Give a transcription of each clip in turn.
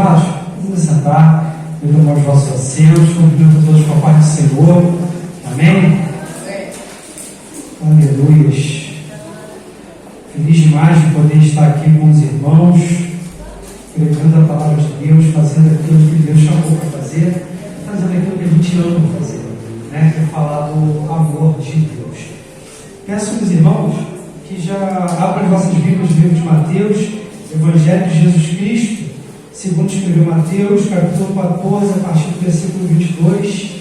amados, vamos sentar, tomar os vossos assentos, cumprindo todos com a paz do Senhor. Amém? Aleluias. Feliz demais de poder estar aqui com os irmãos, pregando a palavra de Deus, fazendo aquilo que Deus chamou para fazer, fazendo aquilo que a gente ama fazer, né? Que é falar do amor de Deus. Peço aos irmãos que já abram vossas Bíblias no livro de Mateus, Evangelho de Jesus Cristo, segundo escreveu Mateus, capítulo 14, a partir do versículo 22.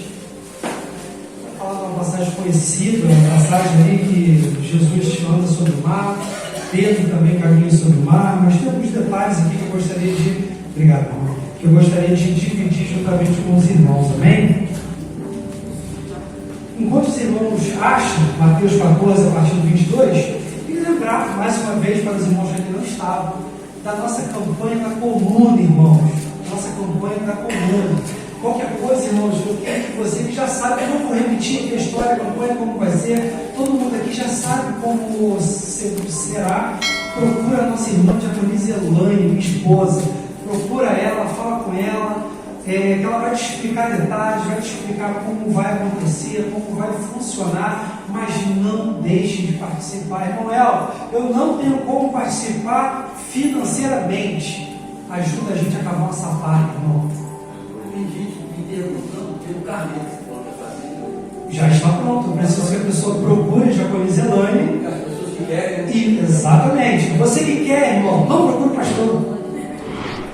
Vou falar de uma passagem conhecida, uma passagem aí que Jesus anda sobre o mar, Pedro também caminha sobre o mar, mas tem alguns detalhes aqui que eu gostaria de... Obrigado, irmão. Que eu gostaria de dividir juntamente com os irmãos, amém? Enquanto os irmãos acham Mateus 14, a partir do 22, e lembrar mais uma vez para os irmãos que não estavam, da nossa campanha da coluna, irmãos. Nossa campanha da coluna. Qualquer coisa, irmãos, eu quero que vocês já sabem, eu não vou repetir aqui a história, a campanha, como vai ser. Todo mundo aqui já sabe como será. Procura a nossa irmã Diaconisa Elaine, minha esposa. Procura ela, fala com ela, que ela vai te explicar detalhes, vai te explicar como vai acontecer, como vai funcionar, mas não deixe de participar. Irmão Ela, eu não tenho como participar financeiramente. Ajuda a gente a acabar essa parte, irmão. Tem gente me perguntando pelo carnê que pode fazer. Já está pronto. Eu preciso que a pessoa procure a Diaconisa Elaine. As pessoas que querem. E, exatamente. Você que quer, irmão, não procure o pastor.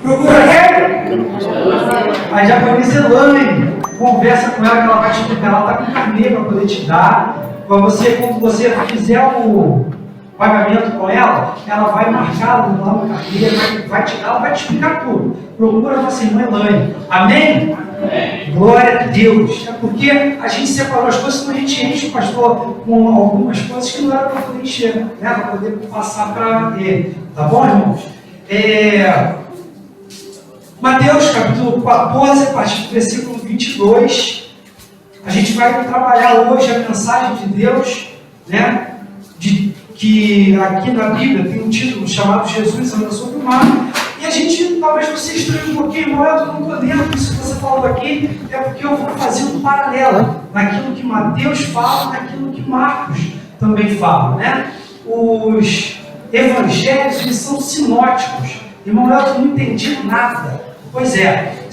Procura quem? A Diaconisa Elaine. Conversa com ela que ela vai te explicar. Ela está com carnê para poder te dar. Quando você fizer o pagamento com ela, ela vai marcar lá no carnê, vai te dar, ela vai te explicar tudo. Procura a nossa irmã Elaine. Amém? Amém? Glória a Deus. É porque a gente separou as coisas, senão a gente enche o pastor com algumas coisas que não era para poder encher, né? Para poder passar para ele. Tá bom, irmãos? Mateus capítulo 14, a partir do versículo 22. A gente vai trabalhar hoje a mensagem de Deus, né? Que aqui na Bíblia tem um título chamado Jesus anda sobre o mar. E a gente, talvez você estranhe um pouquinho, irmão, eu não estou dentro disso que você falou aqui, é porque eu vou fazer um paralelo naquilo que Mateus fala, naquilo que Marcos também fala, né? Os evangelhos, eles são sinóticos. Irmão, eu não entendi nada. Pois é,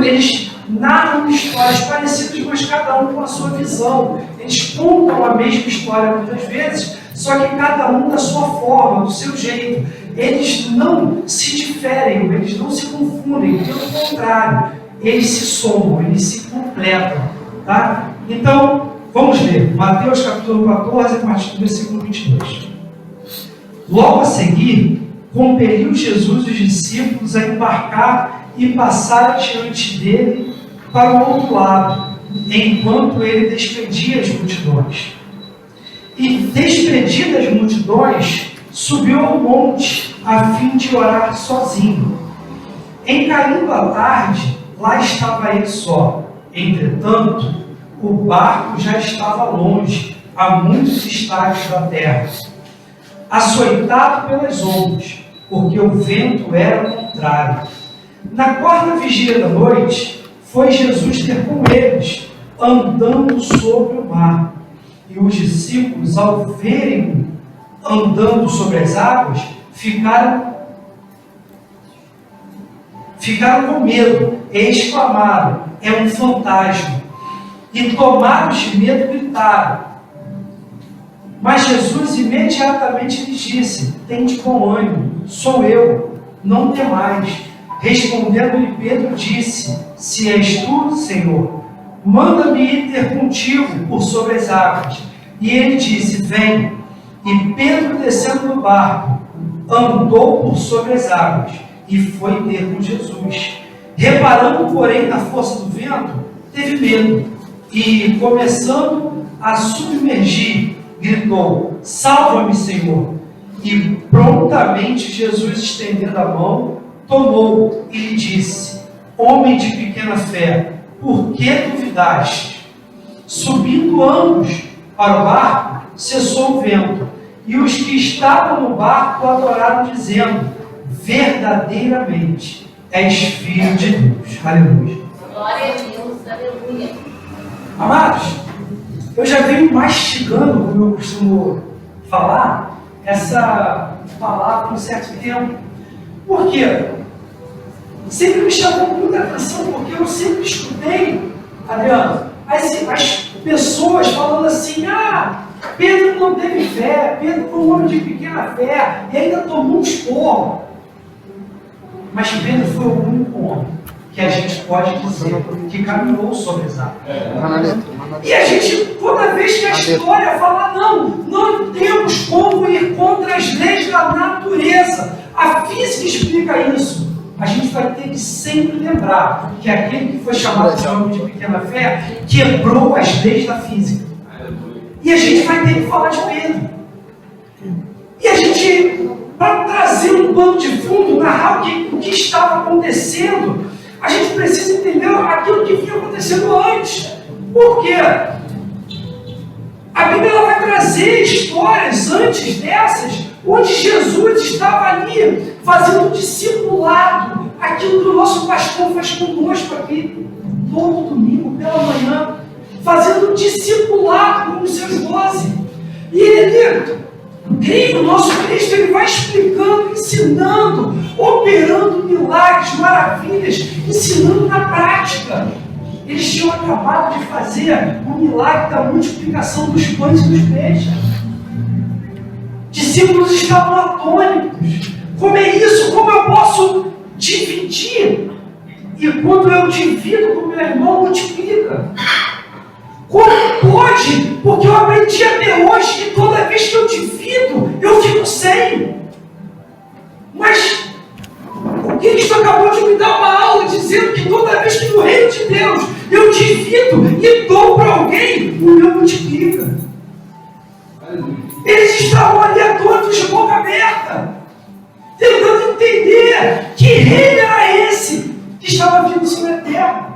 eles narram histórias parecidas, mas cada um com a sua visão. Eles contam a mesma história muitas vezes, só que cada um da sua forma, do seu jeito. Eles não se diferem, eles não se confundem, pelo contrário, eles se somam, eles se completam. Tá? Então, vamos ler. Mateus capítulo 14, a partir do versículo 22. Logo a seguir, compeliu Jesus os discípulos a embarcar e passar diante dele para o outro lado, enquanto ele despedia as multidões. E despedidas as multidões, subiu ao monte a fim de orar sozinho. Em caindo a tarde, lá estava ele só. Entretanto, o barco já estava longe, a muitos estádios da terra, açoitado pelas ondas, porque o vento era contrário. Na quarta vigília da noite, foi Jesus ter com eles, andando sobre o mar. E os discípulos, ao verem-o andando sobre as águas, ficaram com medo e exclamaram: é um fantasma. E tomados de medo, gritaram. Mas Jesus imediatamente lhes disse: tende bom ânimo, sou eu, não temais. Respondendo-lhe Pedro, disse: se és tu, Senhor, manda-me ir ter contigo por sobre as águas. E ele disse: vem. E Pedro, descendo do barco, andou por sobre as águas e foi ter com Jesus. Reparando, porém, na força do vento, teve medo e, começando a submergir, gritou: salva-me, Senhor. E prontamente Jesus, estendendo a mão, tomou e lhe disse: homem de pequena fé, por que duvidaste? Subindo ambos para o barco, cessou o vento, e os que estavam no barco adoraram, dizendo: verdadeiramente, és filho de Deus. Aleluia. Glória a Deus, aleluia. Amados, eu já venho mastigando, como eu costumo falar, essa palavra por um certo tempo. Por quê? Sempre me chamou muita atenção, porque eu sempre escutei, Adriano, as pessoas falando assim: ah, Pedro não teve fé, Pedro foi um homem de pequena fé, e ainda tomou um esporro. Mas Pedro foi o único homem que a gente pode dizer que caminhou sobre as águas. E a gente, toda vez que a história fala, não temos como ir contra as leis da natureza, a física explica isso. A gente vai ter que sempre lembrar que aquele que foi chamado de homem de pequena fé quebrou as leis da física. E a gente vai ter que falar de Pedro. E a gente, para trazer um pano de fundo, narrar o que estava acontecendo, a gente precisa entender aquilo que vinha acontecendo antes. Por quê? A Bíblia ela vai trazer histórias antes dessas, onde Jesus estava ali fazendo discipulado, aquilo que o nosso pastor faz conosco aqui, todo domingo pela manhã, fazendo discipulado com os seus 12. E ele, o nosso Cristo, ele vai explicando, ensinando, operando milagres, maravilhas, ensinando na prática. Eles tinham acabado de fazer o milagre da multiplicação dos pães e dos peixes. Discípulos estavam atônitos. Como é isso? Como eu posso dividir? E quando eu divido com meu irmão, multiplica. Como pode? Porque eu aprendi até hoje que toda vez que eu divido, eu fico sem. Mas o Cristo acabou de me dar uma aula dizendo que toda vez que no reino de Deus eu divido e dou para alguém, o meu multiplica. Eles estavam ali atônitos de boca aberta, tentando entender que reino era esse que estava vindo sobre a terra.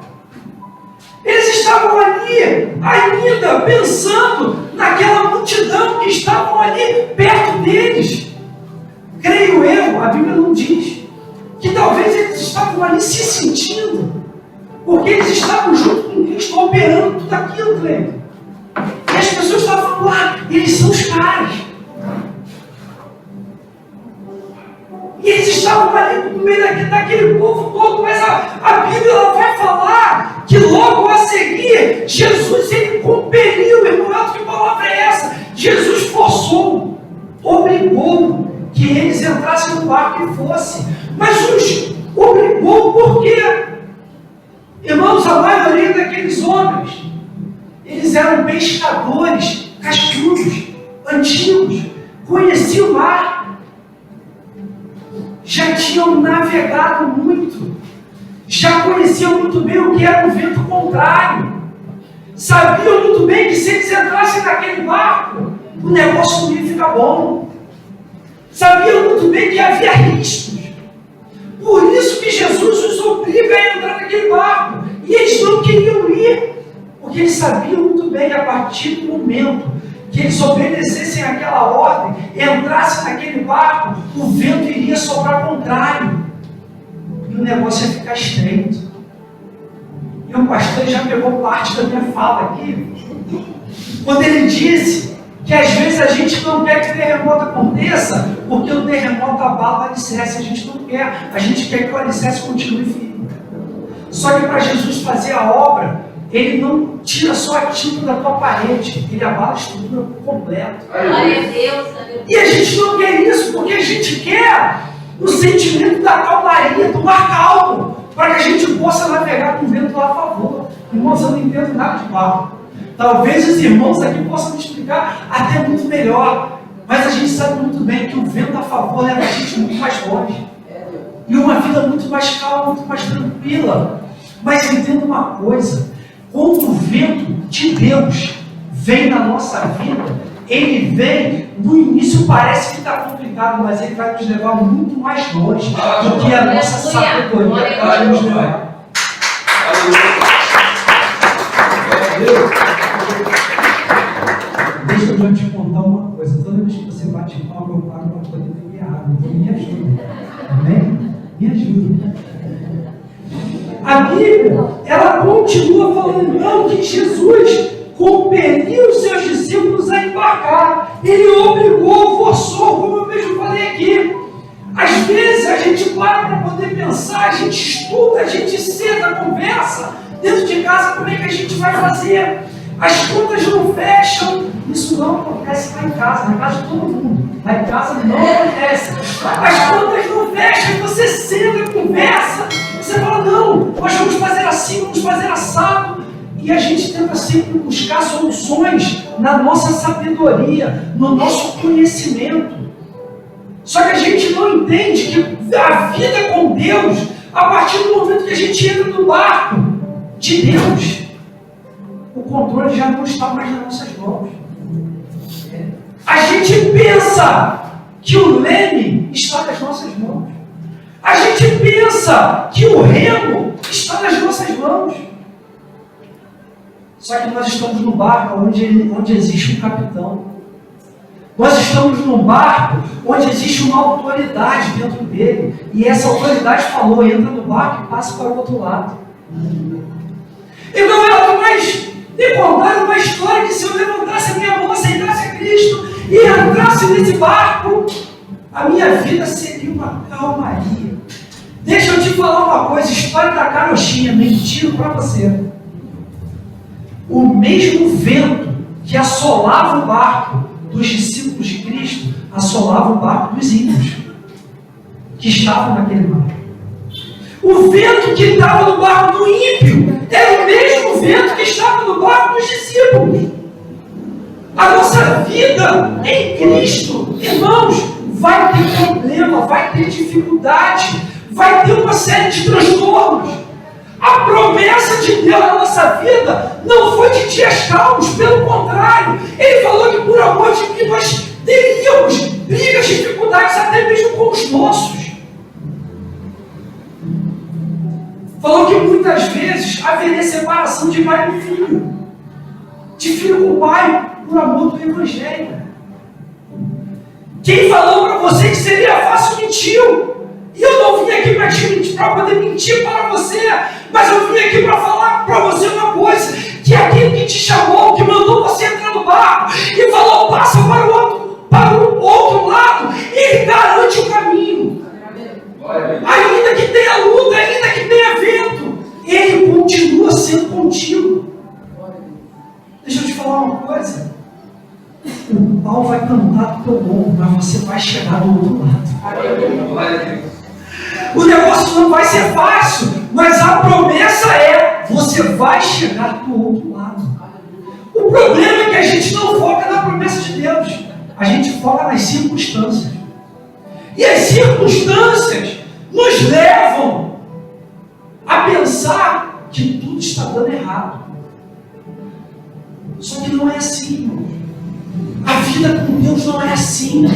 Eles estavam ali ainda pensando naquela multidão que estavam ali perto deles. Creio eu, a Bíblia não diz, que talvez eles estavam ali se sentindo, porque eles estavam junto com Cristo, operando tudo aquilo, creio. E as pessoas estavam falando, eles são os caras. E eles estavam ali no meio daquele povo todo, mas a Bíblia ela vai falar que logo a seguir, Jesus ele compeliu, irmão, que palavra é essa? Jesus forçou, obrigou que eles entrassem no barco e fossem. Mas os obrigou por quê? Irmãos, a maioria daqueles homens, eles eram pescadores, cascudos, antigos, conheciam o mar, já tinham navegado muito, já conheciam muito bem o que era o vento contrário, sabiam muito bem que se eles entrassem naquele barco, o negócio não ia ficar bom, sabiam muito bem que havia riscos. Por isso que Jesus os obriga a entrar naquele barco, e eles não queriam ir, porque eles sabiam muito bem que a partir do momento que eles obedecessem àquela ordem, entrassem naquele barco, o vento iria soprar contrário, e o negócio ia ficar estreito. E o pastor já pegou parte da minha fala aqui, quando ele disse que às vezes a gente não quer que o terremoto aconteça, porque o terremoto abala o alicerce, a gente não quer, a gente quer que o alicerce continue firme. Só que para Jesus fazer a obra, ele não tira só a tinta da tua parede, ele abala a estrutura completa. Glória a Deus, aleluia. E a gente não quer isso, porque a gente quer o sentimento da calmaria, do mar calmo, para que a gente possa navegar com o vento lá a favor. Irmãos, eu não entendo nada de barco. Talvez os irmãos aqui possam me explicar até muito melhor, mas a gente sabe muito bem que o vento a favor leva a gente muito mais longe. E uma vida muito mais calma, muito mais tranquila. Mas entenda uma coisa, quando o vento de Deus vem na nossa vida, ele vem, no início parece que está complicado, mas ele vai nos levar muito mais longe do que a nossa sabedoria pode nos levar. Deixa eu já te contar uma coisa, toda vez que você bate palma, eu paro para poder beber água, então me ajuda, amém? Me ajuda. A Bíblia, ela continua falando não que Jesus compeliu os seus discípulos a embarcar. Ele obrigou, forçou, como eu mesmo falei aqui. Às vezes a gente para poder pensar, a gente estuda, a gente senta, conversa dentro de casa, como é que a gente vai fazer? As contas não fecham. Isso não acontece lá em casa, na casa de todo mundo. Lá em casa não acontece. As contas não fecham, você senta, conversa, você fala, não, nós vamos fazer assim, vamos fazer assado. E a gente tenta sempre buscar soluções na nossa sabedoria, no nosso conhecimento. Só que a gente não entende que a vida com Deus, a partir do momento que a gente entra no barco de Deus, o controle já não está mais nas nossas mãos. A gente pensa que o leme está nas nossas mãos. A gente pensa que o remo está nas nossas mãos. Só que nós estamos no barco onde existe um capitão. Nós estamos num barco onde existe uma autoridade dentro dele. E essa autoridade falou, entra no barco e passa para o outro lado. Então ela mais me contaram uma história que se eu levantasse a minha mão, aceitasse a Cristo e entrasse nesse barco, a minha vida seria uma calmaria. Deixa eu te falar uma coisa, história da carochinha, mentira para você. O mesmo vento que assolava o barco dos discípulos de Cristo, assolava o barco dos ímpios que estavam naquele mar. O vento que estava no barco do ímpio era o mesmo vento que estava no barco dos discípulos. A nossa vida em Cristo, irmãos, vai ter problema, vai ter dificuldade, vai ter uma série de transtornos. A promessa de Deus na nossa vida não foi de dias calmos, pelo contrário, Ele falou que por amor de mim nós teríamos brigas, dificuldades, até mesmo com os nossos. Falou que muitas vezes haveria separação de pai com filho, de filho com pai, por amor do Evangelho. Quem falou para você que seria fácil mentiu. E eu não vim aqui para te mentir, para poder mentir para você, mas eu vim aqui para falar para você uma coisa, que aquele que te chamou, que mandou você entrar no barco e falou, passa para o outro lado, ele garante o caminho. Ainda que tenha luta, ainda que tenha vento, ele continua sendo contigo. Deixa eu te falar uma coisa. O pau vai cantar do teu ombro, mas você vai chegar do outro lado. O negócio não vai ser fácil, mas a promessa é, você vai chegar do outro lado. O problema é que a gente não foca na promessa de Deus, a gente foca nas circunstâncias. E as circunstâncias nos levam a pensar que tudo está dando errado. Só que não é assim, irmão. A vida com Deus não é assim.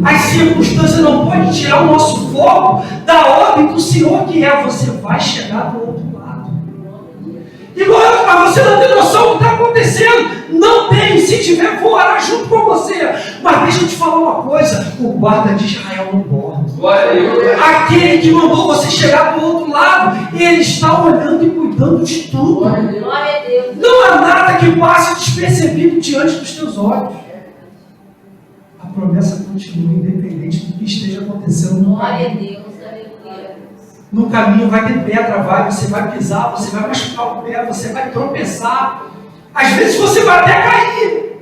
As circunstâncias não podem tirar o nosso foco da ordem do Senhor, que é você vai chegar do outro lado. Igual, mas você não tem noção do que está acontecendo. Não tem. Se tiver, vou orar junto com você. Mas deixa eu te falar uma coisa. O guarda de Israel não dorme. Aquele que mandou você chegar do outro lado, ele está olhando e cuidando de tudo. Não há nada que passe despercebido diante dos teus olhos. A promessa continua independente do que esteja acontecendo no caminho. No caminho vai ter pedra, você vai pisar, você vai machucar o pé, você vai tropeçar. Às vezes você vai até cair,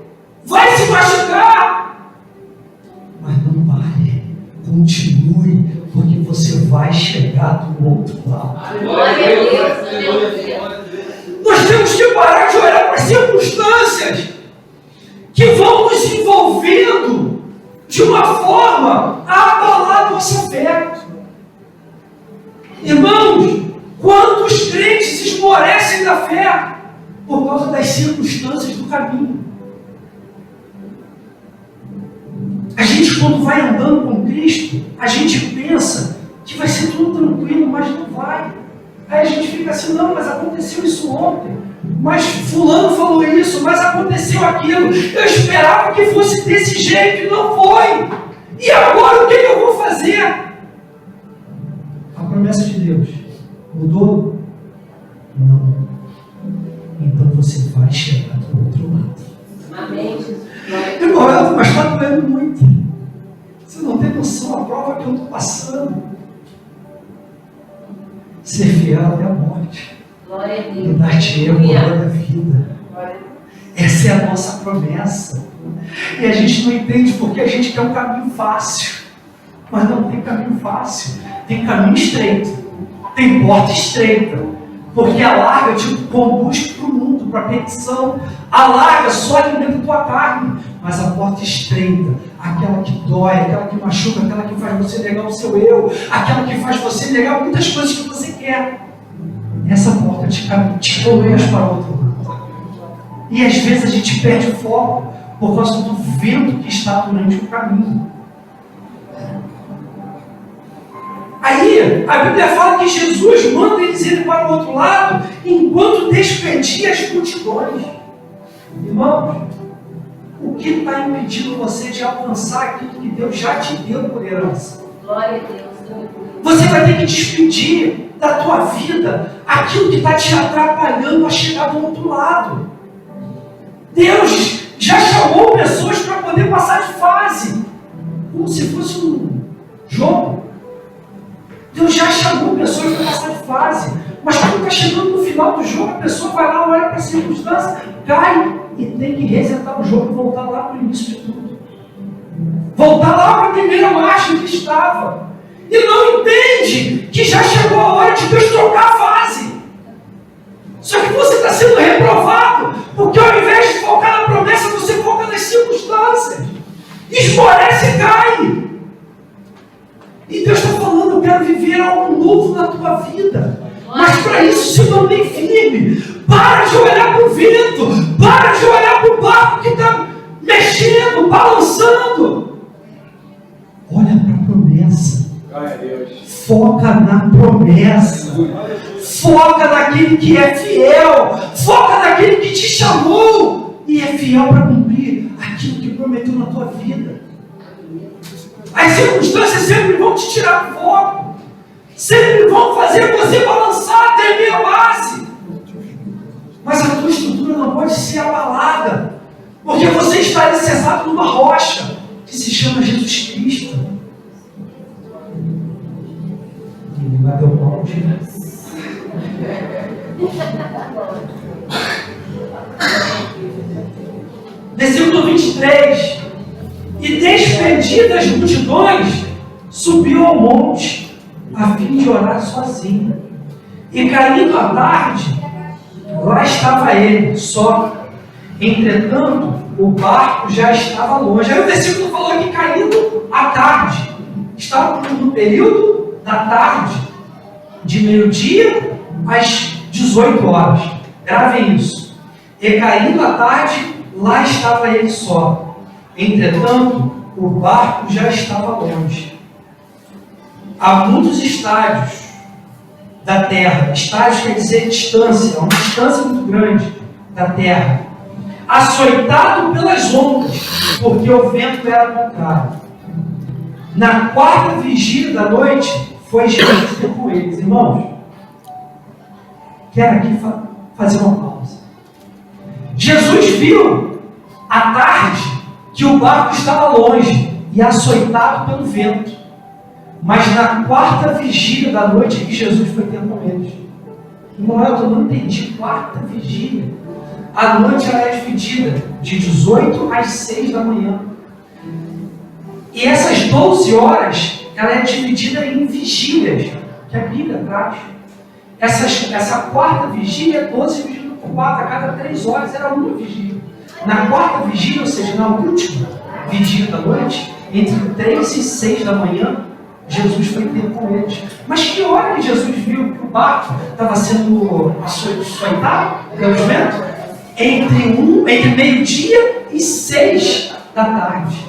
vai se machucar. Mas não pare, continue, porque você vai chegar do outro lado. Nós temos que parar de olhar para as circunstâncias que vão nos envolvendo de uma forma a abalar a nossa fé. Irmãos, quantos crentes esmorecem da fé por causa das circunstâncias do caminho? A gente, quando vai andando com Cristo, a gente pensa que vai ser tudo tranquilo, mas não vai. Aí a gente fica assim, não, mas aconteceu isso ontem, mas fulano falou isso, mas aconteceu aquilo, eu esperava que fosse desse jeito e não foi. E agora o que eu vou fazer? A promessa de Deus mudou? Não. Então você vai chegar do outro lado. Amém, Jesus. Irmão, mas está doendo muito. Você não tem noção a prova que eu estou passando. Ser fiel até a morte. Glória a E Deus. dar-te-ei a coroa da vida. Essa é a nossa promessa. E a gente não entende porque a gente quer um caminho fácil. Mas não tem caminho fácil. Tem caminho estreito. Tem porta estreita. Porque a larga te conduz para o mundo, para a perdição. A larga só alimenta a tua carne. Mas a porta estreita, aquela que dói, aquela que machuca, aquela que faz você negar o seu eu, aquela que faz você negar muitas coisas que você quer. Essa porta te conduz para o outro lado. E às vezes a gente perde o foco por causa do vento que está durante o caminho. Aí, a Bíblia fala que Jesus manda eles irem para o outro lado enquanto despedia as multidões. Irmãos, o que está impedindo você de alcançar aquilo que Deus já te deu por herança? Glória a Deus. Você vai ter que despedir da tua vida aquilo que está te atrapalhando a chegar do outro lado. Deus já chamou pessoas para poder passar de fase, como se fosse um jogo. Deus já chamou pessoas para passar de fase, mas quando está chegando no final do jogo, a pessoa vai lá, olha para a circunstância, cai e tem que resetar o jogo e voltar lá para o início de tudo. Voltar lá para a primeira marcha que estava. E não entende que já chegou a hora de Deus trocar a fase. Só que você está sendo reprovado, porque ao invés de focar na promessa, você foca nas circunstâncias. Esmorece e cai. E Deus está falando, eu quero viver algo novo na tua vida. Mas para isso se mantém firme. Para de olhar para o vento. Para de olhar para o barco que está mexendo, balançando. Olha para a promessa. Foca na promessa. Foca naquele que é fiel. Foca naquele que te chamou e é fiel para cumprir aquilo que prometeu na tua vida. As circunstâncias sempre vão te tirar do foco. Sempre vão fazer você balançar, tremer a base. Mas a tua estrutura não pode ser abalada. Porque você está alicerçado numa rocha que se chama Jesus Cristo. E lá deu mal, né? Versículo 23. E despedidas as multidões, subiu ao monte, a fim de orar sozinho. E caindo a tarde, lá estava ele, só. Entretanto, o barco já estava longe. Aí o versículo falou que caindo a tarde. Estava no período da tarde, de meio-dia às 18 horas. Gravem isso. E caindo a tarde, lá estava ele só. Entretanto, o barco já estava longe. Há muitos estádios da terra. Estádios quer dizer distância, uma distância muito grande da terra. Açoitado pelas ondas, porque o vento era contrário. Na quarta vigília da noite, foi Jesus com eles. Irmãos, quero aqui fazer uma pausa. Jesus viu à tarde que o barco estava longe e açoitado pelo vento. Mas na quarta vigília da noite que Jesus foi ter com eles. Irmão, eu não entendi. Quarta vigília. A noite ela é dividida de 18 às 6 da manhã. E essas 12 horas, ela é dividida em vigílias, que a Bíblia traz. Essa quarta vigília, 12 vigílias por 4, a cada 3 horas era uma vigília. Na quarta vigília, ou seja, na última vigília da noite, entre 3 e 6 da manhã, Jesus foi ter com eles. Mas que hora que Jesus viu que o barco estava sendo açoitado pelo vento? Entre meio-dia e 6 da tarde.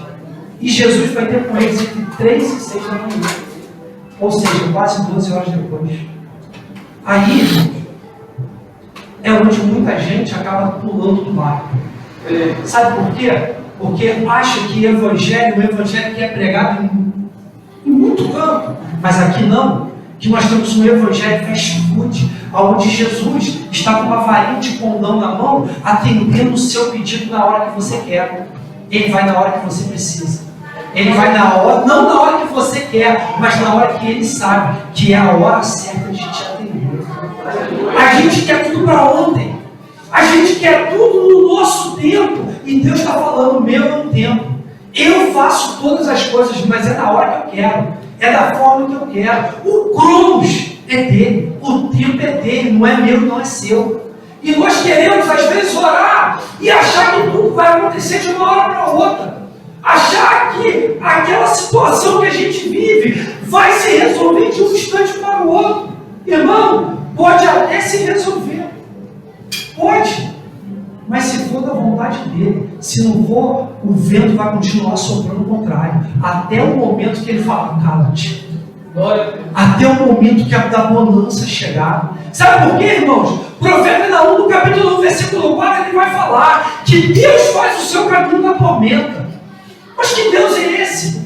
E Jesus vai ter com eles entre 3 e 6 da manhã. Ou seja, quase 12 horas depois. Aí é onde muita gente acaba pulando do barco. Sabe por quê? Porque acha que o evangelho que é pregado em muito campo, mas aqui não, que nós temos um evangelho fast food, onde Jesus está com uma varinha de condão na mão, atendendo o seu pedido na hora que você quer. Ele vai na hora que você precisa. Ele vai na hora, não na hora que você quer, mas na hora que ele sabe que é a hora certa de te atender. A gente quer tudo para ontem. A gente quer tudo no nosso tempo. E Deus está falando, meu é o tempo. Eu faço todas as coisas, mas é na hora que eu quero. É da forma que eu quero. O Cronos é dele. O tempo é dele, não é meu, não é seu. E nós queremos, às vezes, orar e achar que tudo vai acontecer de uma hora para outra. Achar que aquela situação que a gente vive vai se resolver de um instante para o outro. Irmão, pode até se resolver. Pode. Mas se for da vontade dele, se não for, o vento vai continuar soprando o contrário. Até o momento que ele fala, cala-te. Até o momento que a da bonança chegar. Sabe por quê, irmãos? Provérbios 1, no capítulo 1, versículo 4, ele vai falar que Deus faz o seu caminho na tormenta. Mas que Deus é esse?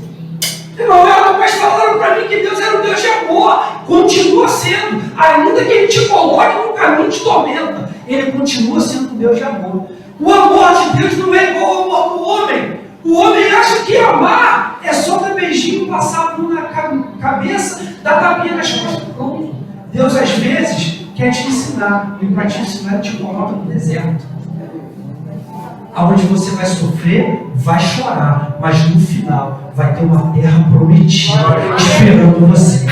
Irmão, mas falaram para mim que Deus era um Deus de amor. Continua sendo. Ainda que Ele te coloque no caminho de tormenta, Ele continua sendo um Deus de amor. O amor de Deus não é igual ao amor do homem. O homem acha que amar é só dar beijinho, passar a mão na cabeça, dar tapinha nas costas. Pronto. Deus às vezes quer te ensinar. E para te ensinar, Ele te coloca no deserto. Aonde você vai sofrer, vai chorar, mas no final vai ter uma terra prometida esperando você.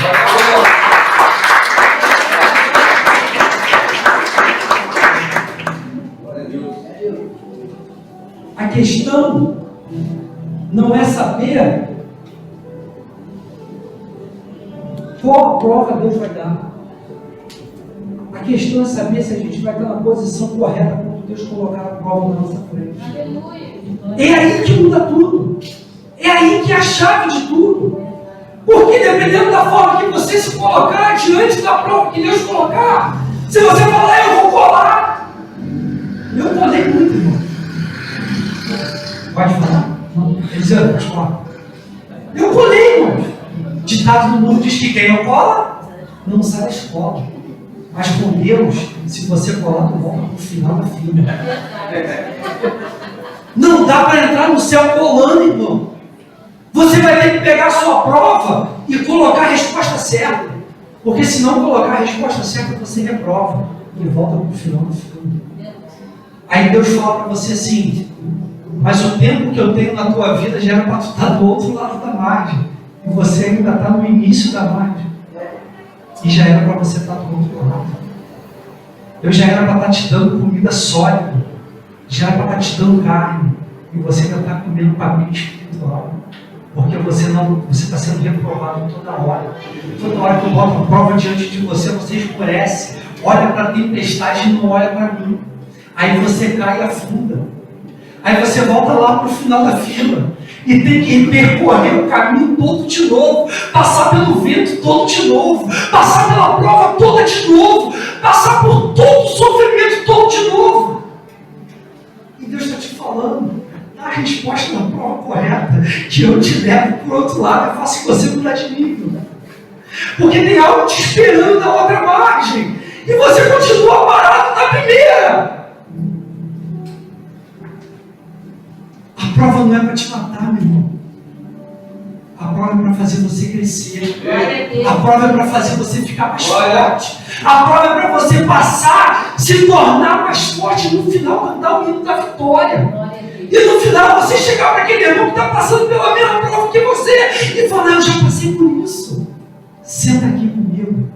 A questão não é saber qual prova Deus vai dar. A questão é saber se a gente vai ter uma posição correta quando Deus colocar a prova na nossa frente. É aí que muda tudo. É aí que é a chave de tudo. Porque dependendo da forma que você se colocar diante da prova que Deus colocar, se você falar, eu vou colar. Eu colei muito, irmão. Pode falar? Não, Elisandro, pode falar. Eu colei, irmão. Ditado do mundo diz que quem não cola, não sai da escola. Mas com Deus, se você colar, tu volta no final da fila. Não dá para entrar no céu colando, irmão. Você vai ter que pegar a sua prova e colocar a resposta certa. Porque se não colocar a resposta certa, você reprova e volta para o final da fila. Aí Deus fala para você assim, mas o tempo que eu tenho na tua vida já era para tu estar do outro lado da margem. E você ainda está no início da margem. E já era para você estar do outro lado. Eu já era para estar te dando comida sólida. Já era para estar te dando carne. E você ainda está comendo papinho espiritual. Porque você está sendo reprovado toda hora. Toda hora que eu boto a prova diante de você, você escurece. Olha para a tempestade e não olha para mim. Aí você cai e afunda. Aí você volta lá para o final da fila. E tem que percorrer o caminho todo de novo, passar pelo vento todo de novo, passar pela prova toda de novo, passar por todo o sofrimento todo de novo. E Deus está te falando, dá a resposta na prova correta, que eu te levo para o outro lado e faço você mudar de nível. Porque tem algo te esperando na outra margem, e você continua parado na primeira. A prova não é para te matar, meu irmão. A prova é para fazer você crescer. A prova é para fazer você ficar mais forte. A prova é para você passar, se tornar mais forte e no final cantar o hino da vitória. E no final você chegar para aquele irmão que está passando pela mesma prova que você e falar, eu já passei por isso. Senta aqui comigo.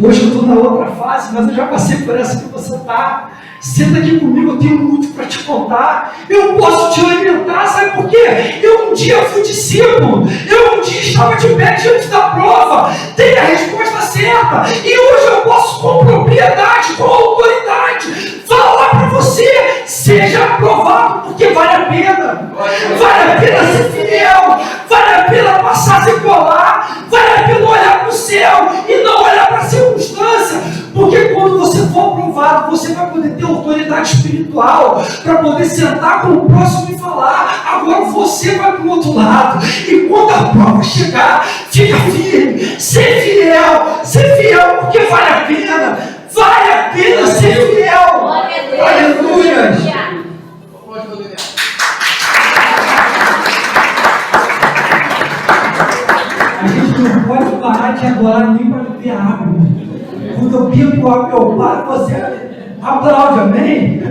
Hoje eu estou na outra fase, mas eu já passei por essa que você está. Senta aqui comigo, eu tenho muito para te contar. Eu posso te alimentar, sabe por quê? Eu um dia fui discípulo. Eu um dia estava de pé diante da prova. Tenho a resposta certa. E hoje eu posso com propriedade, com autoridade, falar para você. Seja aprovado, porque vale a pena. Vale a pena ser fiel. Vale a pena passar sem colar. Vale a pena olhar para o céu e não olhar para a circunstância. Porque quando você for aprovado, você vai poder ter autoridade espiritual para poder sentar com o próximo e falar. agora você vai para o outro lado. E quando a prova chegar, fica firme, ser fiel, porque vale a pena ser fiel. Glória a Deus. Aleluia. A gente não pode parar de agora nem para beber água. Quando eu bebo água, eu paro, você aplaude, amém?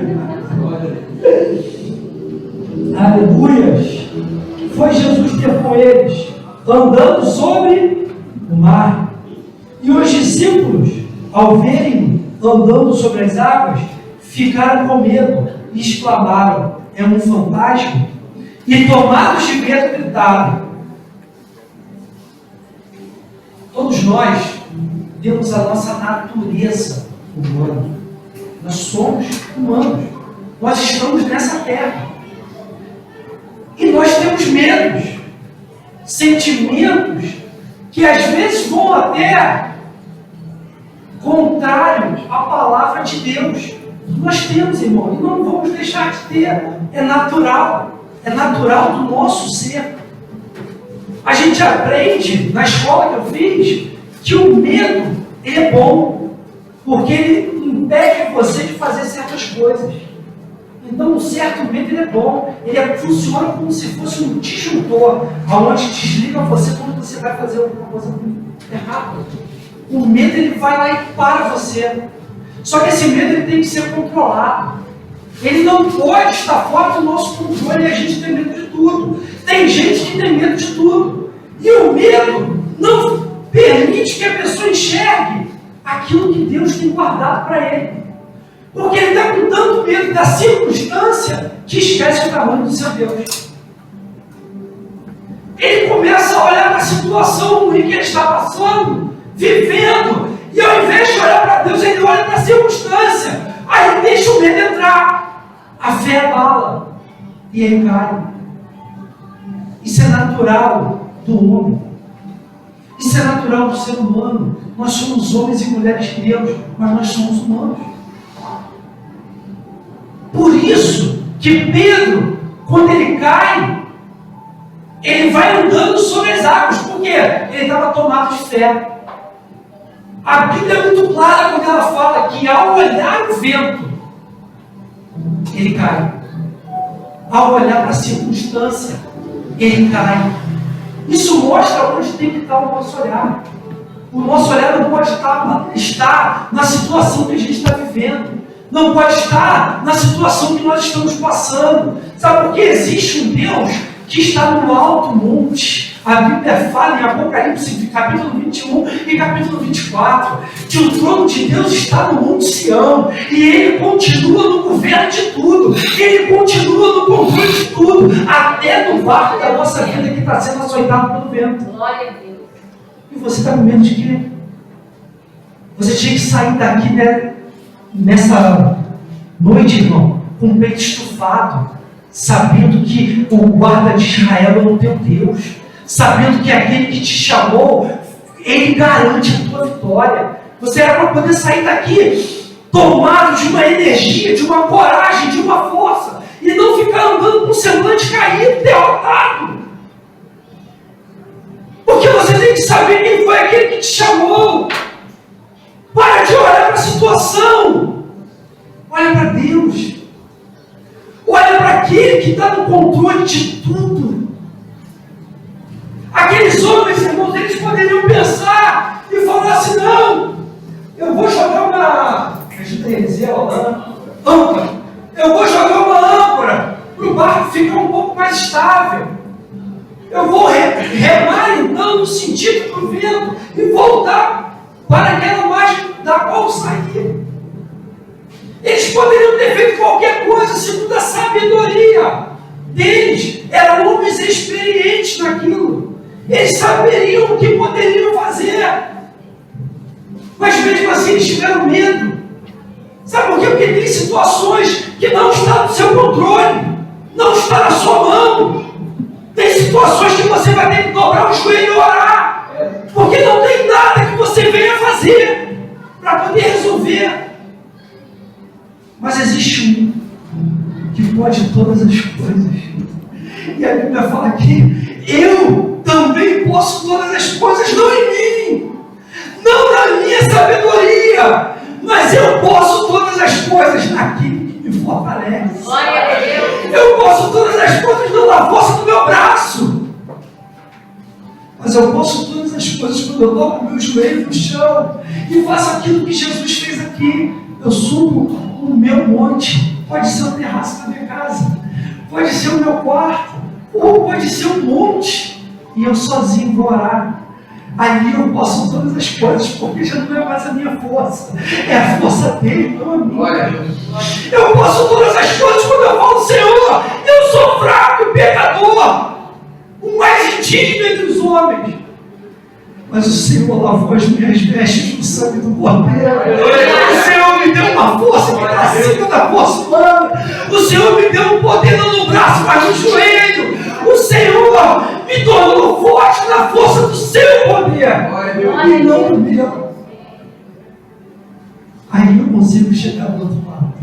Aleluia. Foi Jesus ter com eles, andando sobre o mar. E os discípulos, ao verem andando sobre as águas, ficaram com medo e exclamaram: é um fantasma? E tomados de medo, gritaram. Todos nós temos a nossa natureza humana. Nós somos humanos. Nós estamos nessa terra. E nós temos medos, sentimentos, que às vezes vão até contrários à palavra de Deus. Nós temos, irmão, e não vamos deixar de ter. É natural do nosso ser. A gente aprende, na escola que eu fiz, que o medo, ele é bom, porque ele impede você de fazer certas coisas. Então, um certo medo, ele é bom, ele funciona como se fosse um disjuntor, onde desliga você quando você vai fazer alguma coisa errada. O medo, ele vai lá e para você. Só que esse medo, ele tem que ser controlado. Ele não pode estar fora do nosso controle e a gente tem medo de tudo. Tem gente que tem medo de tudo. E o medo não permite que a pessoa enxergue aquilo que Deus tem guardado para ele. Porque ele está com tanto medo da circunstância que esquece o tamanho do seu Deus. Ele começa a olhar para a situação ruim que ele está passando, vivendo, e ao invés de olhar para Deus, ele olha para a circunstância. Aí deixa o medo entrar. A fé abala e ele cai. Isso é natural do homem. Isso é natural do ser humano. Nós somos homens e mulheres de Deus, mas nós somos humanos. Por isso que Pedro, quando ele cai, ele vai andando sobre as águas. Por quê? Ele estava tomado de fé. A Bíblia é muito clara quando ela fala que ao olhar o vento, ele cai. Ao olhar para a circunstância, ele cai. Isso mostra onde tem que estar o nosso olhar. O nosso olhar não pode estar na situação que a gente está vivendo. Não pode estar na situação que nós estamos passando. Sabe por que existe um Deus que está no alto monte? A Bíblia fala em Apocalipse, capítulo 21 e capítulo 24, que o trono de Deus está no Monte Sião, e Ele continua no governo de tudo, Ele continua no controle de tudo, até no barco da nossa vida que está sendo açoitado pelo vento. Glória a Deus. E você está com medo de quê? Você tinha que sair daqui, né, nessa noite, irmão, com o peito estufado, sabendo que o guarda de Israel é o teu Deus, sabendo que aquele que te chamou, ele garante a tua vitória. Você era para poder sair daqui tomado de uma energia, de uma coragem, de uma força, e não ficar andando com o semblante caído, derrotado. Porque você tem que saber quem foi aquele que te chamou. Para de olhar para a situação. Olha para Deus. Olha para aquele que está no controle de tudo. Aqueles homens, irmãos, eles poderiam pensar e falar assim: não, eu vou jogar uma âncora. Eu vou jogar uma âncora para o barco ficar um pouco mais estável. Eu vou remar então no sentido do vento e voltar para aquela margem da qual saí. Eles poderiam ter feito qualquer coisa segundo a sabedoria deles. Eram homens experientes naquilo. Eles saberiam o que poderiam fazer. Mas mesmo assim eles tiveram medo. Sabe por quê? Porque tem situações que não estão no seu controle, não está na sua mão. Tem situações que você vai ter que dobrar o joelho e orar, porque não tem nada que você venha fazer para poder resolver. Mas existe um que pode todas as coisas. E a Bíblia fala que eu também posso todas as coisas, não em mim, não na minha sabedoria, mas eu posso todas as coisas naquele que me fortalece. Glória a Deus. Eu posso todas as coisas não na força do meu braço, mas eu posso todas as coisas quando eu dobro meu joelho no chão e faço aquilo que Jesus fez aqui. Eu subo o meu monte, pode ser o terraço da minha casa, pode ser o meu quarto, ou pode ser um monte, e eu sozinho vou orar. Ali eu posso todas as coisas, porque já não é mais a minha força, é a força dele, não a minha. Eu posso todas as coisas quando eu falo, Senhor, eu sou fraco e pecador, o mais indigno entre os homens. Mas o Senhor lavou as minhas vestes no sangue do Cordeiro. O Senhor me deu uma força que está acima da força humana. O Senhor me deu um poder não no braço, mas no joelho. O Senhor me tornou forte na força do seu poder e não do meu. Aí eu consigo chegar do outro lado.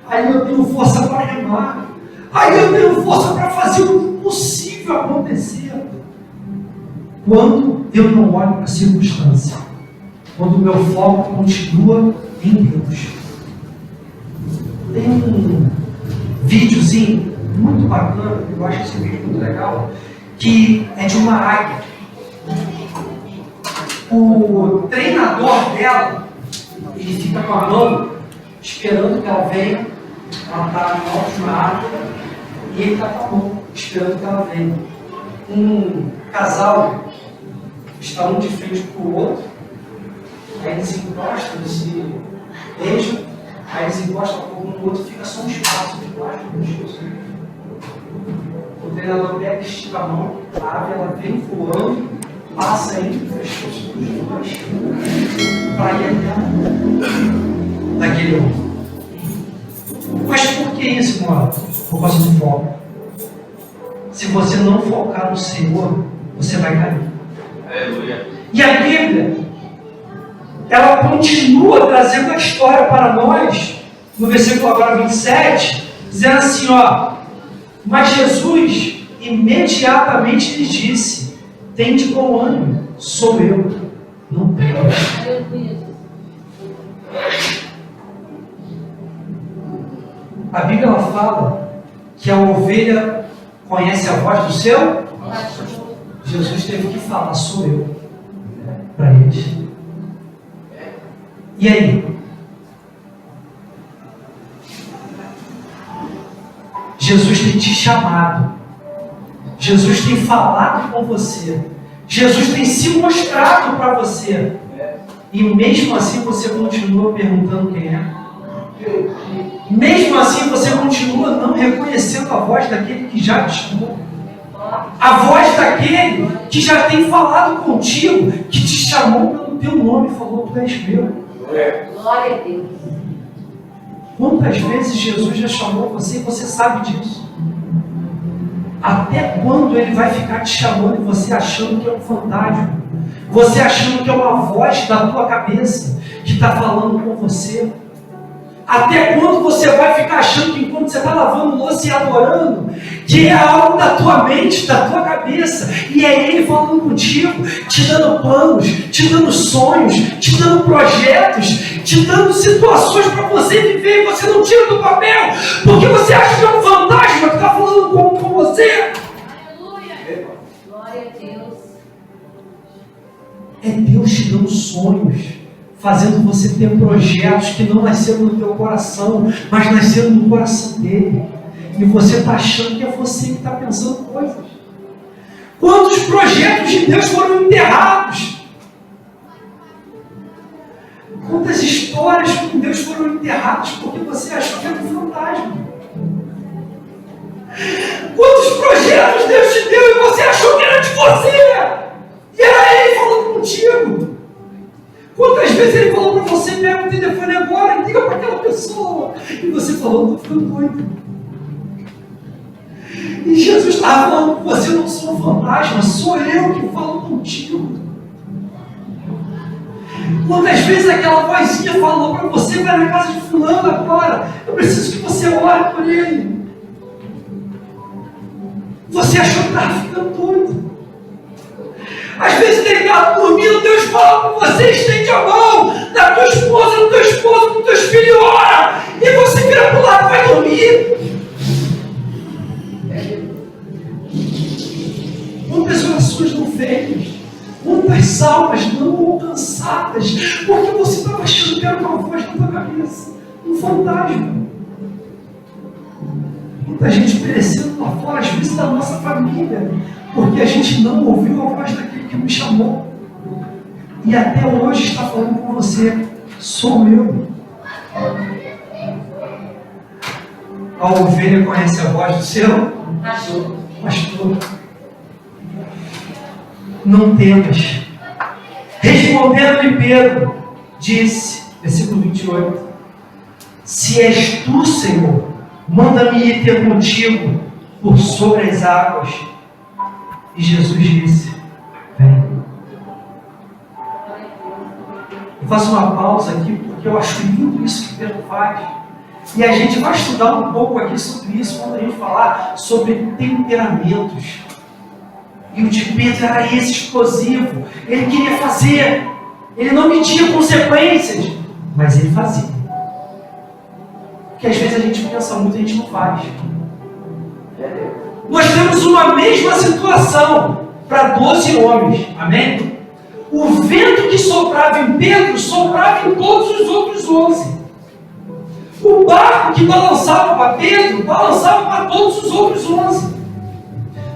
Aí eu tenho força para remar. Aí eu tenho força para fazer o impossível acontecer. Quando eu não olho para a circunstância, quando o meu foco continua em Deus. Tem um videozinho muito bacana, eu acho esse vídeo muito legal, que é de uma águia. O treinador dela, ele fica com a mão esperando que ela venha, ela está no alto de uma árvore, e ele está com a mão esperando que ela venha. Um casal está um de frente para o outro, aí eles encostam, eles se beijam, aí eles encostam um pouco no outro, fica só um espaço de plástico no chão. O treinador pega, estica a mão, a ave ela vem voando, passa entre os pescoços dos dois, para ir até daquele homem. Mas por que isso, mano? Por causa do foco. Se você não focar no Senhor, você vai cair. Aleluia. E a Bíblia, ela continua trazendo a história para nós, no versículo agora 27, dizendo assim, ó, mas Jesus imediatamente lhe disse, tende bom ânimo, sou eu, não temas. A Bíblia ela fala que a ovelha conhece a voz do seu? Jesus teve que falar, sou eu, para eles. E aí? Jesus tem te chamado. Jesus tem falado com você. Jesus tem se mostrado para você. E mesmo assim você continua perguntando quem é. Mesmo assim você continua não reconhecendo a voz daquele que já te chamou. A voz daquele que já tem falado contigo, que te chamou pelo teu nome e falou, tu és meu. Glória a Deus. Quantas vezes Jesus já chamou você e você sabe disso? Até quando ele vai ficar te chamando e você achando que é um fantasma? Você achando que é uma voz da tua cabeça que está falando com você? Até quando você vai ficar achando que enquanto você está lavando louça e adorando, que é algo da tua mente, da tua cabeça, e é Ele falando contigo, te dando planos, te dando sonhos, te dando projetos, te dando situações para você viver e você não tira do papel, porque você acha que é um fantasma que está falando com você. Aleluia. Glória a Deus. É Deus te dando sonhos, fazendo você ter projetos que não nasceram no teu coração, mas nasceram no coração dele. E você está achando que é você que está pensando coisas. Quantos projetos de Deus foram enterrados? Quantas histórias com Deus foram enterradas porque você achou que era um fantasma? Quantos projetos Deus te deu e você achou que era de você? E era Ele falando contigo. Quantas vezes Ele falou para você, pega o telefone agora e liga para aquela pessoa. E você falou, estou ficando doido. E Jesus estava falando com você, eu não sou um fantasma, sou eu que falo contigo. Quantas vezes aquela vozinha falou para você, vai na casa de fulano agora, eu preciso que você ore por ele. você achou que estava ficando doido. Às vezes ele está dormindo, Deus fala com você, estende a mão na tua esposa, no teu esposo, nos teus filhos, ora, e você vira para o lado e vai dormir. Quantas orações não feitas, quantas almas não alcançadas, porque você estava achando que era uma voz na tua cabeça, um fantasma. Muita gente perecendo lá fora, às vezes da nossa família, porque a gente não ouviu a voz daquele que nos chamou. E até hoje está falando com você, sou eu. A ovelha conhece a voz do seu pastor. Não temas. Respondendo-lhe Pedro, disse, versículo 28, se és tu, Senhor, manda-me ir ter contigo por sobre as águas. E Jesus disse, vem. Eu faço uma pausa aqui, porque eu acho lindo isso que Pedro faz. E a gente vai estudar um pouco aqui sobre isso, quando a gente falar sobre temperamentos. E o de Pedro era esse, explosivo. Ele queria fazer. Ele não media consequências, mas ele fazia. Porque às vezes a gente pensa muito e a gente não faz. Nós temos uma mesma situação para 12 homens. Amém? O vento que soprava em Pedro soprava em todos os outros 11. O barco que balançava para Pedro balançava para todos os outros 11.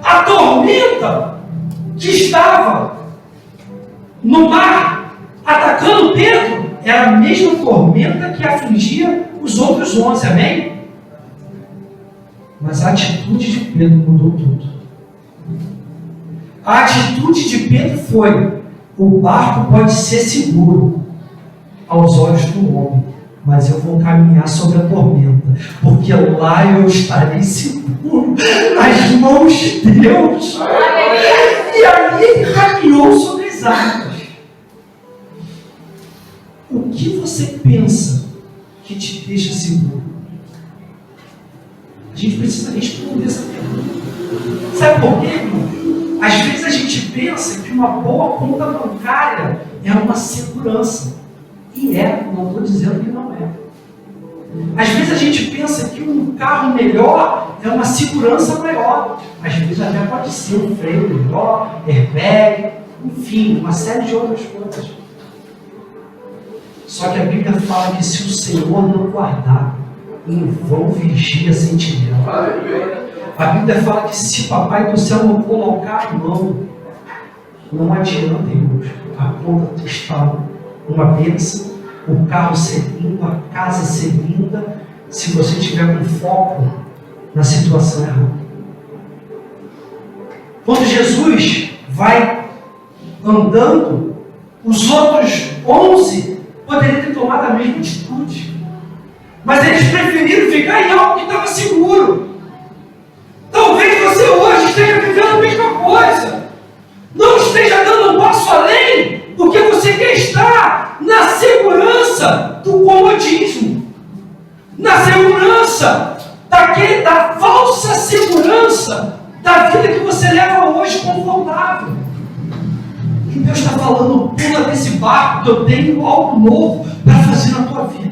A tormenta que estava no mar atacando Pedro era a mesma tormenta que afligia os outros 11. Amém? Mas a atitude de Pedro mudou tudo. A atitude de Pedro foi: o barco pode ser seguro aos olhos do homem, mas eu vou caminhar sobre a tormenta, porque lá eu estarei seguro nas mãos de Deus. E ali ele caminhou sobre as águas. O que você pensa que te deixa seguro? A gente precisa responder essa pergunta. Sabe por quê, irmão? Às vezes a gente pensa que uma boa conta bancária é uma segurança. E é, não estou dizendo que não é. Às vezes a gente pensa que um carro melhor é uma segurança maior. Às vezes até pode ser um freio melhor, airbag, enfim, uma série de outras coisas. Só que a Bíblia fala que se o Senhor não guardar, em vão vigia a sentinela. A Bíblia fala que se Papai do Céu não colocar a mão, não adianta, irmãos, a conta está uma bênção, o carro ser limpo, a casa ser linda, se você tiver com foco na situação errada. Quando Jesus vai andando, os outros 11 poderiam ter tomado a mesma atitude, mas eles preferiram ficar em algo que estava seguro. Talvez você hoje esteja vivendo a mesma coisa, não esteja dando um passo além, porque você quer estar na segurança do comodismo, na segurança da falsa segurança da vida que você leva hoje confortável. E Deus está falando: pula desse barco, que eu tenho algo novo para fazer na tua vida.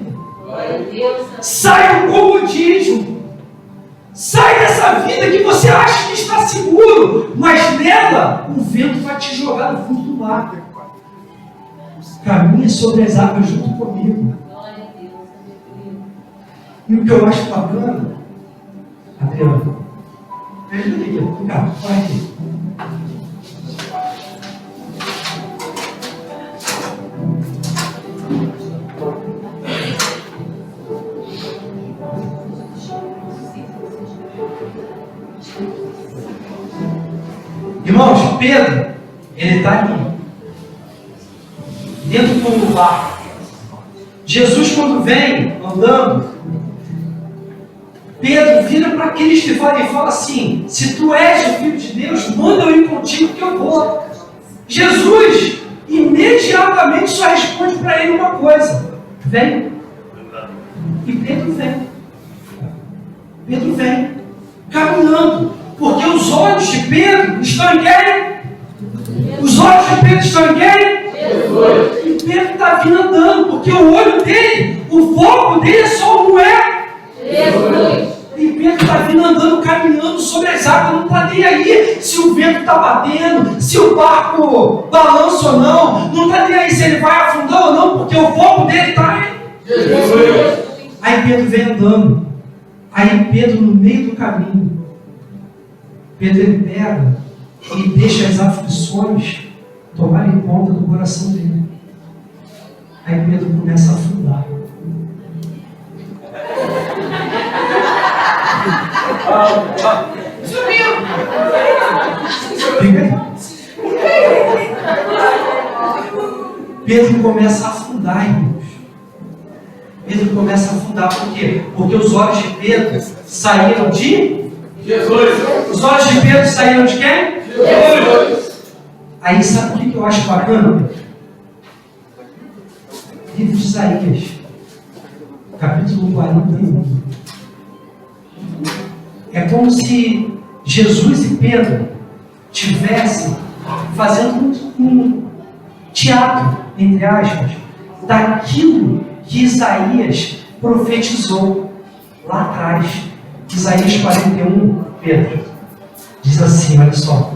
Sai do comodismo. Sai dessa vida que você acha que está seguro, mas nela o vento vai te jogar no fundo do mar. Caminha sobre as águas junto comigo. E o que eu acho bacana, Adriano, ajuda aqui, vai aqui. Irmãos, Pedro, ele está ali, dentro do barco. Jesus, quando vem andando, Pedro vira para aqueles que falam e fala assim: se tu és o Filho de Deus, manda eu ir contigo que eu vou. Jesus imediatamente só responde para ele uma coisa: vem. E Pedro vem. Pedro vem, caminhando, porque os olhos de Pedro estão em quem? Os olhos de Pedro estão em quem? Jesus. E Pedro está vindo andando, porque o olho dele, o foco dele é só um Jesus. E Pedro está vindo andando, caminhando sobre as águas, não está nem aí se o vento está batendo, se o barco balança ou não está nem aí se ele vai afundar ou não, porque o foco dele está em Jesus. Aí Pedro vem andando. Aí Pedro, no meio do caminho, Pedro ele pega e deixa as aflições tomarem conta do coração dele. Aí Pedro começa a afundar. Fica aí. Pedro começa a afundar, irmãos. Pedro começa a afundar, por quê? Porque os olhos de Pedro saíram de Jesus. Os olhos de Pedro saíram de quem? Jesus. Aí sabe o que eu acho bacana? Livro de Isaías, capítulo 41. É como se Jesus e Pedro estivessem fazendo um teatro, entre aspas, daquilo que Isaías profetizou lá atrás. Isaías 41, Pedro, diz assim, olha só.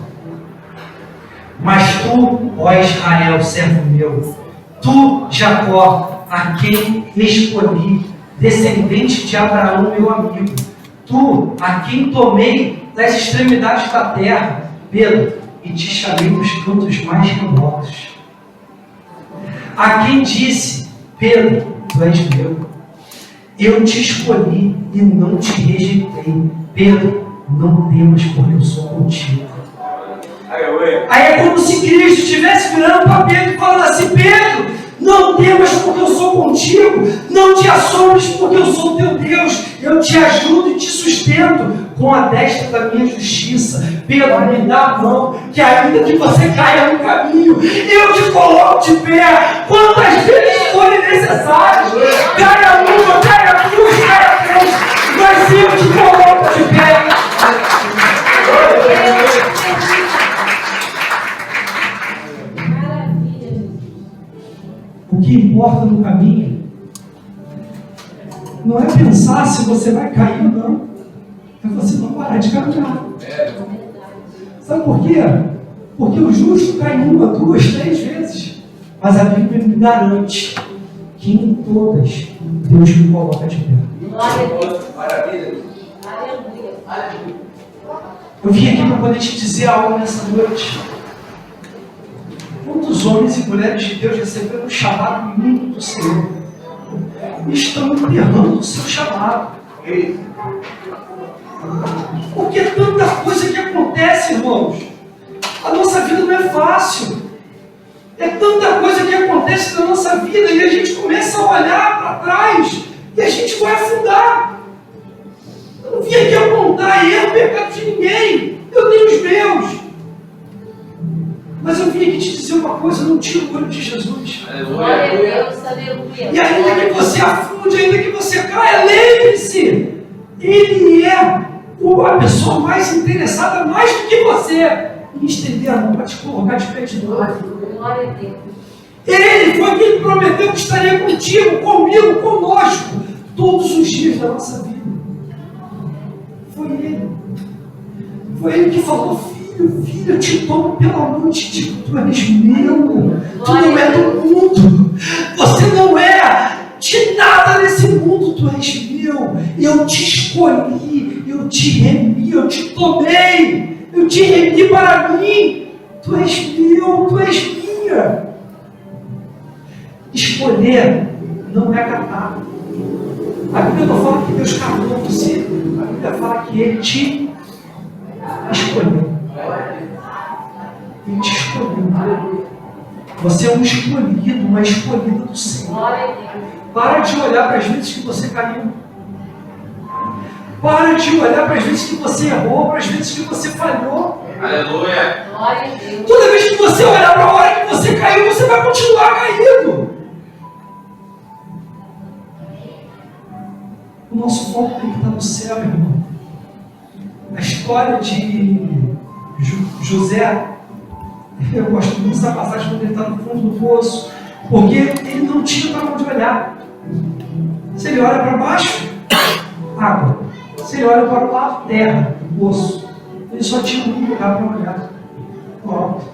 Mas tu, ó Israel, servo meu, tu, Jacó, a quem escolhi, descendente de Abraão, meu amigo, tu, a quem tomei das extremidades da terra, Pedro, e te chamei dos cantos mais remotos. A quem disse, Pedro, tu és meu, eu te escolhi e não te rejeitei. Pedro, não temas, porque eu sou contigo. Aí é como se Cristo estivesse virando para Pedro e falando assim: Pedro, não temas porque eu sou contigo, não te assombres porque eu sou teu Deus, eu te ajudo e te sustento com a destra da minha justiça. Pedro, me dá a mão, que ainda que você caia no caminho, eu te coloco de pé, quantas vezes forem necessárias, caia uma, caia duas, caia três, mas eu te coloco de pé. O que importa no caminho não é pensar se você vai cair ou não, é você não parar de caminhar. Sabe por quê? Porque o justo cai uma, duas, três vezes, mas a Bíblia me garante que em todas Deus me coloca de pé. Glória a Deus. Maravilha. Aleluia. Eu vim aqui para poder te dizer algo nessa noite. Quantos homens e mulheres de Deus receberam um chamado único do Senhor e estão enterrando o seu chamado? Porque é tanta coisa que acontece, irmãos. A nossa vida não é fácil. É tanta coisa que acontece na nossa vida e a gente começa a olhar para trás e a gente vai afundar. Eu não vim aqui apontar erro, pecado de ninguém. Eu tenho os meus. Mas eu vim aqui te dizer uma coisa: não tira o olho de Jesus. Glória a Deus. Aleluia. E ainda que você afunde, ainda que você caia, lembre-se, Ele é a pessoa mais interessada, mais do que você, em estender a mão para te colocar de pé de novo. Glória a Deus. Ele foi quem prometeu que estaria contigo, comigo, conosco, todos os dias da nossa vida. Foi Ele. Foi Ele que falou: filho, eu te tomo pela mão e te digo: tu és meu, tu não é do mundo, você não é de nada nesse mundo, tu és meu, eu te escolhi, eu te remi, eu te tomei, eu te remi para mim, tu és meu, tu és minha. Escolher não é catar. A Bíblia não fala que Deus catou você, a Bíblia fala que Ele te escolheu. Ele te escolheu. Você é um escolhido, uma escolhida do Senhor. Glória a Deus. Para de olhar para as vezes que você caiu. Para de olhar para as vezes que você errou, para as vezes que você falhou. Aleluia. Glória a Deus. Toda vez que você olhar para a hora que você caiu, você vai continuar caído. O nosso foco tem que estar no céu, irmão. A história de José, eu gosto muito dessa passagem quando ele está no fundo do poço, porque ele não tinha para onde olhar. Se ele olha para baixo, água. Se ele olha para o lado, terra, poço. Ele só tinha um lugar para olhar, o alto.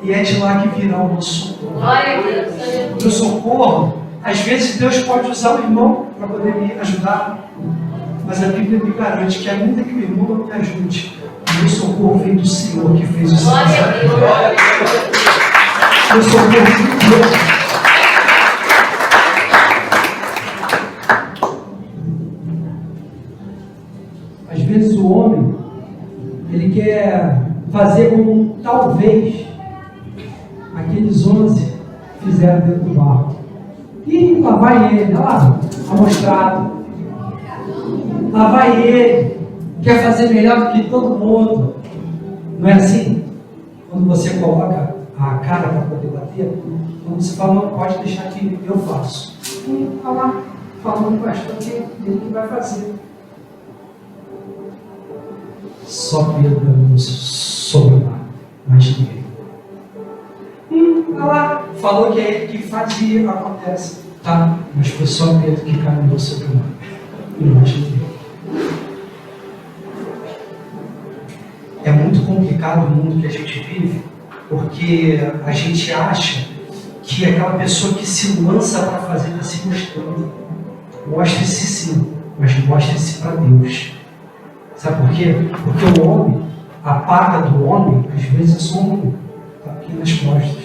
E é de lá que virá o nosso socorro. Glória a Deus, aleluia. O socorro, às vezes Deus pode usar o irmão para poder me ajudar, mas a Bíblia me garante que ainda que o irmão não me ajude, o meu socorro vem do Senhor que fez o céu. Glória a Deus. O meu socorro vem de Deus. Às vezes o homem, ele quer fazer como talvez aqueles 11 fizeram dentro do barco. E lá vai ele, olha lá, amostrado. Lá vai ele, quer fazer melhor do que todo mundo. Não é assim? Quando você coloca a cara para poder bater, quando você fala, não, pode deixar que eu faço. E está lá, falando com o pastor que ele que vai fazer. Só Pedro não sobre o mar, mas ninguém. Olha lá, falou que é ele que fazia, acontece. Tá, mas foi só Pedro que caminhou sobre o mar. E mais ninguém. É muito complicado o mundo que a gente vive, porque a gente acha que aquela pessoa que se lança para fazer está se mostrando. Mostre-se sim, mas mostre-se para Deus. Sabe por quê? Porque o homem, a paga do homem, às vezes é só um, está aqui nas costas.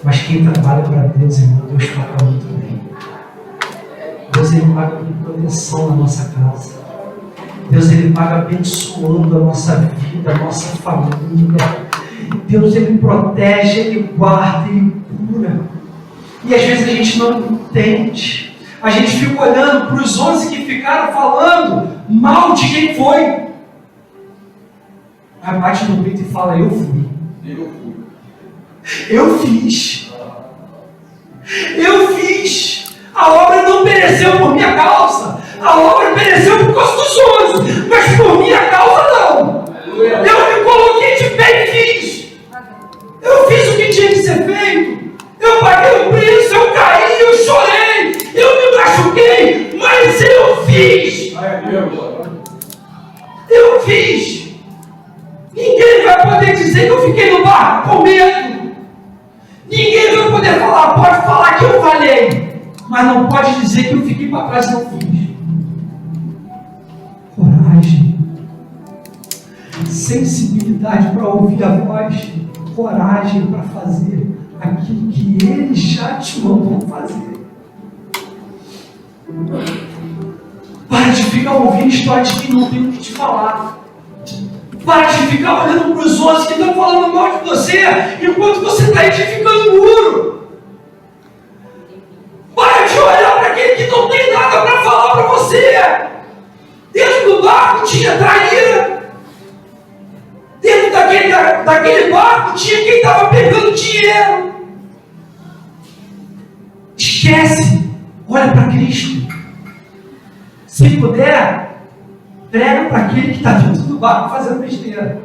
Mas quem trabalha para Deus, irmão, Deus paga muito bem. Deus, ele paga com proteção na nossa casa. Deus, ele paga abençoando a nossa vida, a nossa família. Deus, ele protege, ele guarda, ele cura. E às vezes a gente não entende. A gente fica olhando para os 11 que ficaram falando mal de quem foi. Aí bate no peito e fala, eu fui. Eu fiz. Eu fiz. A obra não pereceu por minha causa. A obra pereceu por causa dos 11. Mas por minha causa não. Eu me coloquei de pé e fiz. Eu fiz o que tinha que ser feito. Eu paguei o preço, eu caí, eu chorei, eu me machuquei, mas eu fiz. Eu fiz. Ninguém vai poder dizer que eu fiquei no barco com medo. Ninguém vai poder falar, pode falar que eu falhei, mas não pode dizer que eu fiquei para trás e não fiz. Coragem. Sensibilidade para ouvir a voz. Coragem para fazer aquilo que Ele já te mandou fazer. Para de ficar ouvindo histórias que não tem o que te falar. Para de ficar olhando para os outros que estão falando mal de você, enquanto você está edificando um muro. Para de olhar para aquele que não tem nada para falar para você. Dentro do barco tinha traíra. Dentro daquele barco tinha quem estava pegando dinheiro. Esquece. Olha para Cristo. Se puder, prega para aquele que está dentro do barco fazendo besteira.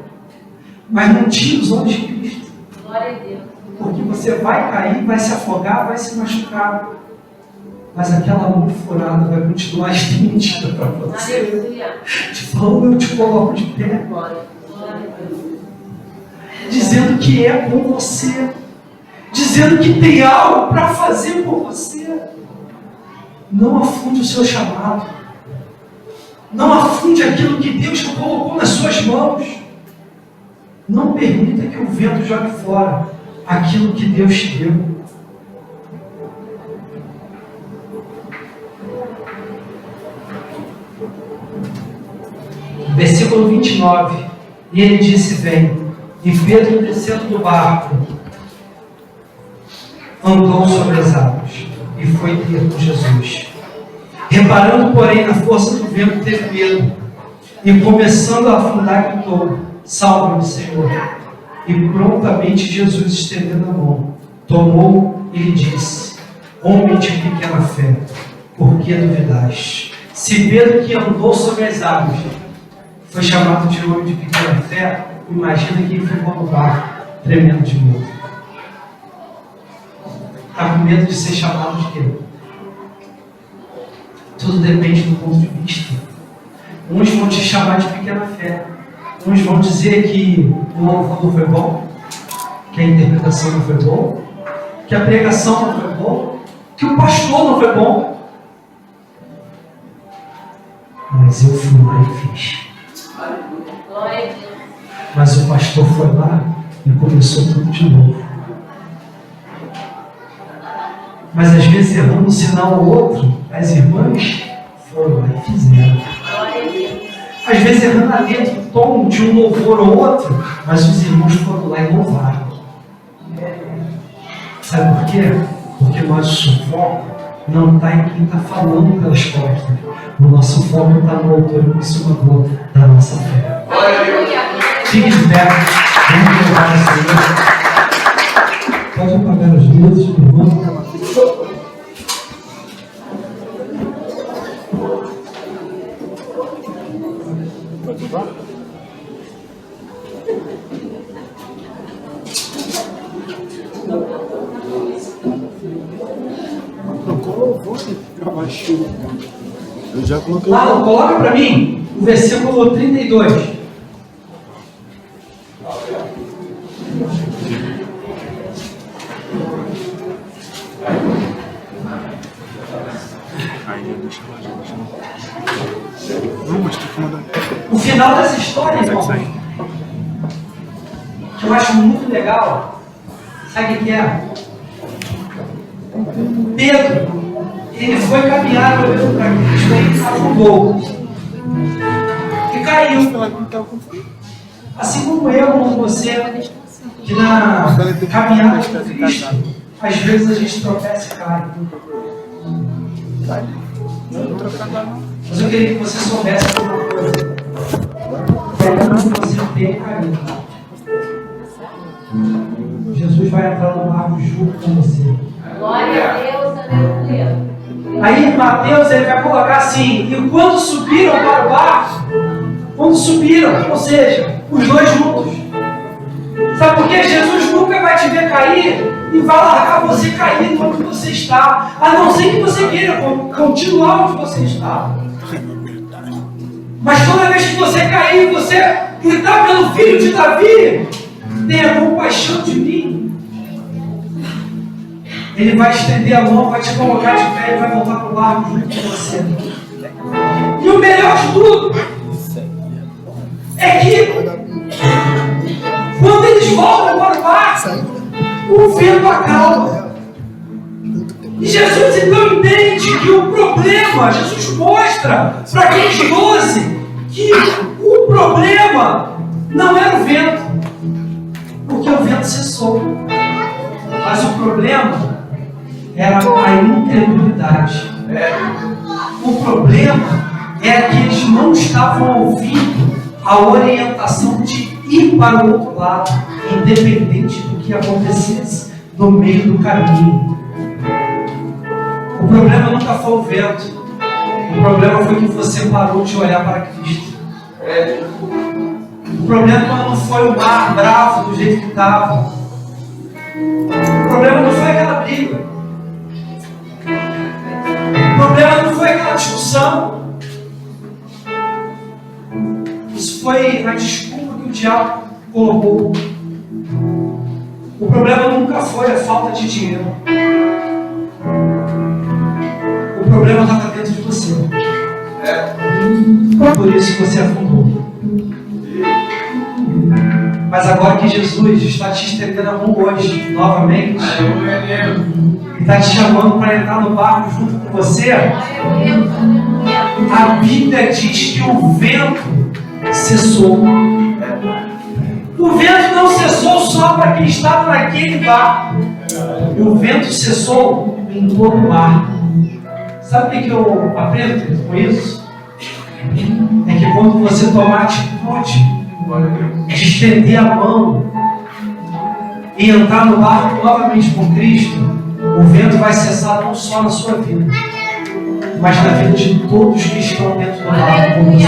Mas não tira os olhos de Cristo. Glória a Deus. Porque você vai cair, vai se afogar, vai se machucar. Mas aquela mão furada vai continuar estendida para você. Aleluia. Te falando, eu te coloco de pé. Glória a Deus. Dizendo que é com você. Dizendo que tem algo para fazer por você. Não afunde o seu chamado. Não afunde aquilo que Deus colocou nas suas mãos. Não permita que o vento jogue fora aquilo que Deus te deu. Versículo 29. E ele disse, vem. E Pedro, descendo do barco, andou sobre as águas e foi ter com Jesus. Reparando, porém, na força do vento, teve medo e, começando a afundar, gritou, salva-me, Senhor. E prontamente Jesus, estendendo a mão, tomou e lhe disse, homem de pequena fé, por que duvidaste? Se Pedro, que andou sobre as águas, foi chamado de homem de pequena fé, imagina quem ficou no barco, tremendo de medo. Está com medo de ser chamado de quê? Tudo depende do ponto de vista. Uns vão te chamar de pequena fé. Uns vão dizer que o louvor não foi bom, que a interpretação não foi boa, que a pregação não foi boa, que o pastor não foi bom. Mas eu fui lá e fiz. Glória a Deus. Mas o pastor foi lá e começou tudo de novo. Mas às vezes errando um sinal ao outro, as irmãs foram lá e fizeram. Glória a Deus. Às vezes errando a letra, o tom de um louvor ou outro, mas os irmãos foram lá e louvaram. Sabe por quê? Porque o nosso foco não está em quem está falando pelas costas. O nosso foco está no autor e consumador da nossa fé. Aleluia. Fique de pé. Vamos louvar o Senhor. Pode apagar as luzes, irmão. Eu já coloquei. Marlon, coloca para mim o versículo 32. Não, mas tem que mandar. O final dessa história, irmão, que eu acho muito legal, sabe o que é? Pedro, ele foi caminhar olhando para Cristo e afundou. E caiu. Assim como eu, como você, que na caminhada com Cristo, às vezes a gente tropeça e cai. Mas eu queria que você soubesse de uma coisa. Quando você tem caído, Jesus vai entrar no barco junto com você. Glória a Deus. Aleluia. Aí Mateus ele vai colocar assim: e quando subiram para o barco, quando subiram, ou seja, os dois juntos. Sabe por quê? Jesus nunca vai te ver cair e vai largar você cair onde você está, a não ser que você queira continuar onde você está. Mas toda vez que você cair, você gritar pelo filho de Davi, tenha compaixão de mim. Ele vai estender a mão, vai te colocar de pé e vai voltar para o barco junto com você. E o melhor de tudo é que quando eles voltam para o barco, o vento acalma. E Jesus então entende que o problema, Jesus mostra para aqueles 12 que o problema não era o vento, porque o vento cessou. Mas o problema era a incredulidade. O problema era que eles não estavam ouvindo a orientação de ir para o outro lado, independente do que acontecesse no meio do caminho. O problema nunca foi o vento. O problema foi que você parou de olhar para Cristo. O problema não foi o mar bravo do jeito que estava. O problema não foi aquela briga. O problema não foi aquela discussão. Isso foi a desculpa que o diabo colocou. O problema nunca foi a falta de dinheiro. O problema estava dentro de você. Por isso que você afundou. Mas agora que Jesus está te estendendo a mão hoje, novamente, e está te chamando para entrar no barco junto com você, a Bíblia diz que o vento cessou. O vento não cessou só para quem estava naquele barco. O vento cessou em todo o mar. Sabe o que eu aprendo com isso? É que quando você tomar a atitude de estender a mão e entrar no barco novamente com Cristo, o vento vai cessar não só na sua vida, mas na vida de todos que estão dentro do barco com você.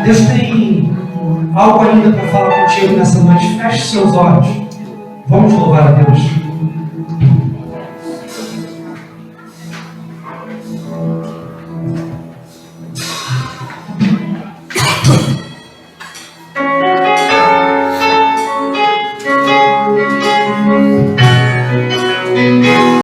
Deus tem algo ainda para falar contigo nessa noite. Feche seus olhos. Vamos louvar a Deus.